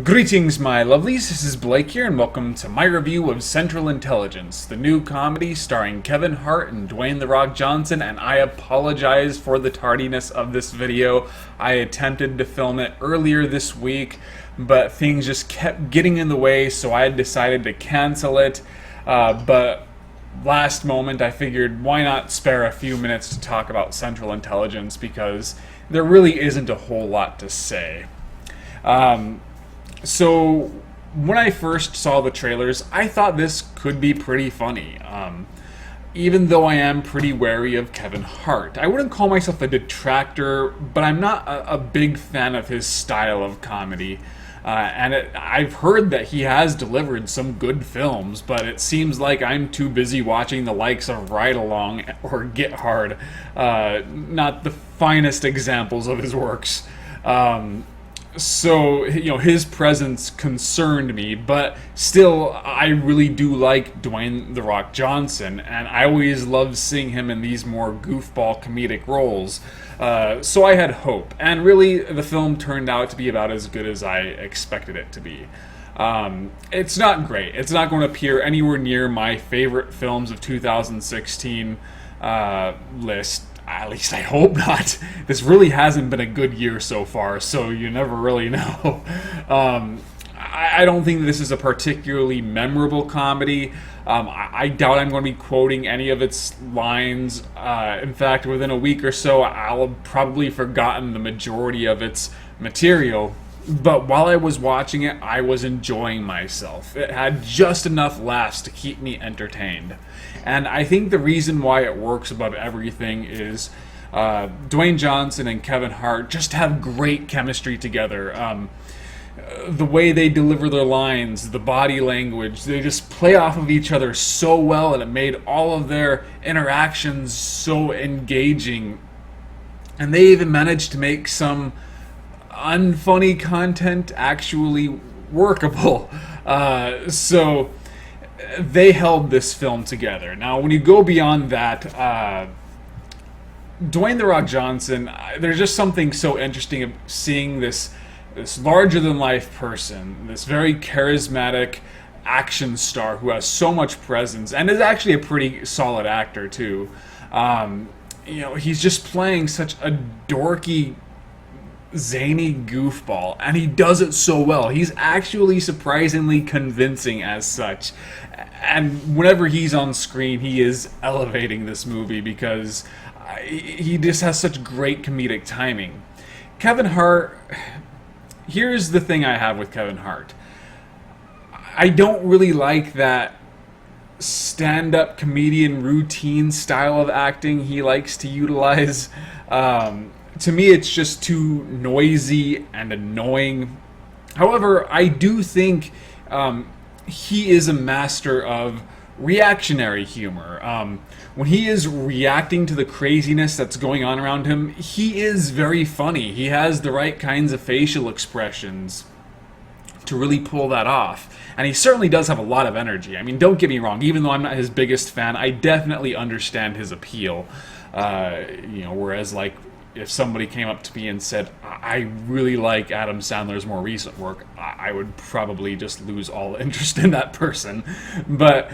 Greetings, my lovelies. This is Blake here, and welcome to my review of Central Intelligence, the new comedy starring Kevin Hart and Dwayne "The Rock" Johnson. And I apologize for the tardiness of this video. I attempted to film it earlier this week, but things just kept getting in the way, so I had decided to cancel it. But last moment, I figured why not spare a few minutes to talk about Central Intelligence, because there really isn't a whole lot to say. So, when I first saw the trailers, I thought this could be pretty funny. Even though I am pretty wary of Kevin Hart. I wouldn't call myself a detractor, but I'm not a big fan of his style of comedy. I've heard that he has delivered some good films, but it seems like I'm too busy watching the likes of Ride Along or Get Hard, not the finest examples of his works. So, his presence concerned me, but still, I really do like Dwayne "The Rock" Johnson, and I always love seeing him in these more goofball comedic roles. So I had hope, and really, the film turned out to be about as good as I expected it to be. It's not great. It's not going to appear anywhere near my favorite films of 2016 list. At least I hope not. This really hasn't been a good year so far, so you never really know. I don't think this is a particularly memorable comedy. I doubt I'm going to be quoting any of its lines. In fact, within a week or so, I'll have probably forgotten the majority of its material. But while I was watching it, I was enjoying myself. It had just enough laughs to keep me entertained. And I think the reason why it works above everything is Dwayne Johnson and Kevin Hart just have great chemistry together. The way they deliver their lines, the body language, they just play off of each other so well, and it made all of their interactions so engaging. And they even managed to make some unfunny content actually workable. So they held this film together. Now, when you go beyond that, Dwayne "The Rock" Johnson, there's just something so interesting of seeing this larger-than-life person, this very charismatic action star who has so much presence and is actually a pretty solid actor too. He's just playing such a dorky, zany goofball, and he does it so well. He's actually surprisingly convincing as such, and whenever he's on screen, he is elevating this movie because he just has such great comedic timing. Kevin Hart, here's the thing I have with Kevin Hart. I don't really like that stand-up comedian routine style of acting he likes to utilize. To me, it's just too noisy and annoying. However, I do think he is a master of reactionary humor. When he is reacting to the craziness that's going on around him, he is very funny. He has the right kinds of facial expressions to really pull that off. And he certainly does have a lot of energy. I mean, don't get me wrong, even though I'm not his biggest fan, I definitely understand his appeal. Whereas, like, if somebody came up to me and said, I really like Adam Sandler's more recent work, I would probably just lose all interest in that person. But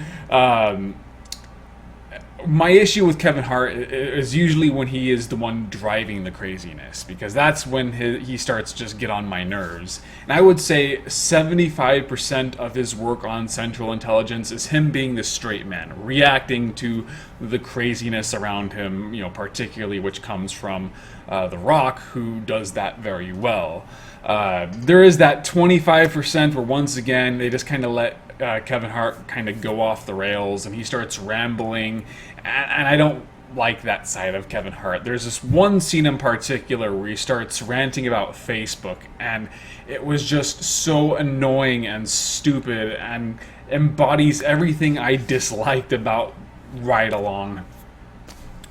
my issue with Kevin Hart is usually when he is the one driving the craziness, because that's when he starts to just get on my nerves. And I would say 75% of his work on Central Intelligence is him being the straight man, reacting to the craziness around him, particularly which comes from The Rock, who does that very well. There is that 25% where, once again, they just kind of let Kevin Hart kind of go off the rails, and he starts rambling, and I don't like that side of Kevin Hart. There's this one scene in particular where he starts ranting about Facebook, and it was just so annoying and stupid and embodies everything I disliked about Ride Along.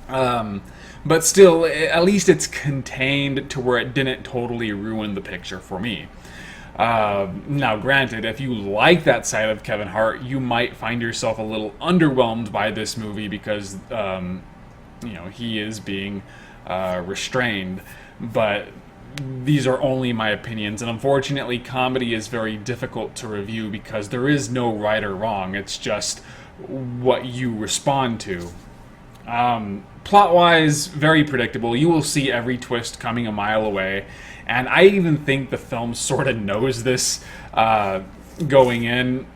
But still, at least it's contained to where it didn't totally ruin the picture for me. Now, granted, if you like that side of Kevin Hart, you might find yourself a little underwhelmed by this movie because, he is being restrained. But these are only my opinions, and unfortunately comedy is very difficult to review because there is no right or wrong. It's just what you respond to. Plot-wise, very predictable. You will see every twist coming a mile away, and I even think the film sort of knows this going in,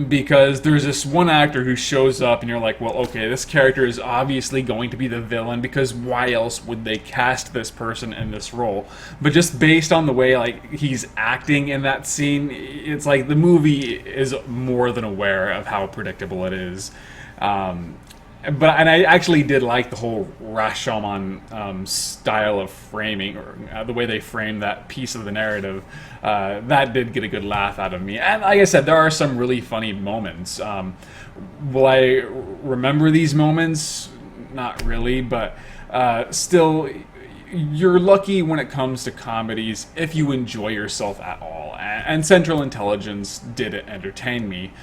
because there's this one actor who shows up and you're like, well, okay, this character is obviously going to be the villain, because why else would they cast this person in this role? But just based on the way like he's acting in that scene, it's like the movie is more than aware of how predictable it is. And I actually did like the whole Rashomon style of framing, or the way they framed that piece of the narrative. That did get a good laugh out of me. And like I said, there are some really funny moments. Will I remember these moments? Not really, but still, you're lucky when it comes to comedies if you enjoy yourself at all. And Central Intelligence did entertain me.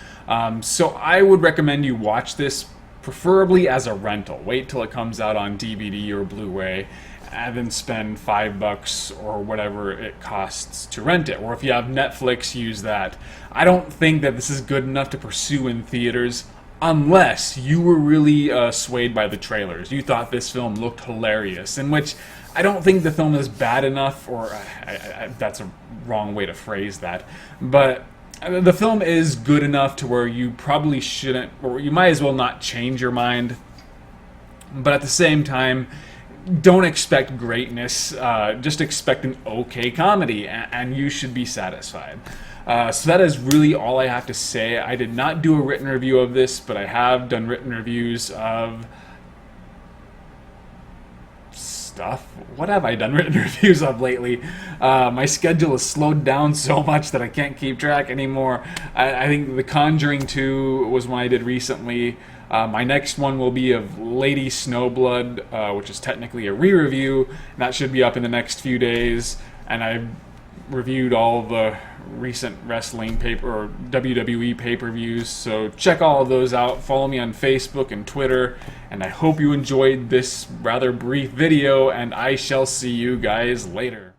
So I would recommend you watch this, preferably as a rental. Wait till it comes out on DVD or Blu-ray, and then spend $5 or whatever it costs to rent it. Or if you have Netflix, use that. I don't think that this is good enough to pursue in theaters unless you were really swayed by the trailers. You thought this film looked hilarious, in which I don't think the film is bad enough, or that's a wrong way to phrase that, but the film is good enough to where you probably shouldn't, or you might as well not change your mind. But at the same time, don't expect greatness. Just expect an okay comedy, and you should be satisfied. So that is really all I have to say. I did not do a written review of this, but I have done written reviews of stuff. What have I done written reviews of lately? My schedule has slowed down so much that I can't keep track anymore. I think The Conjuring 2 was one I did recently. My next one will be of Lady Snowblood, which is technically a re-review. That should be up in the next few days. And I reviewed all the recent wrestling or WWE pay-per-views, so check all of those out. Follow me on Facebook and Twitter, and I hope you enjoyed this rather brief video, and I shall see you guys later.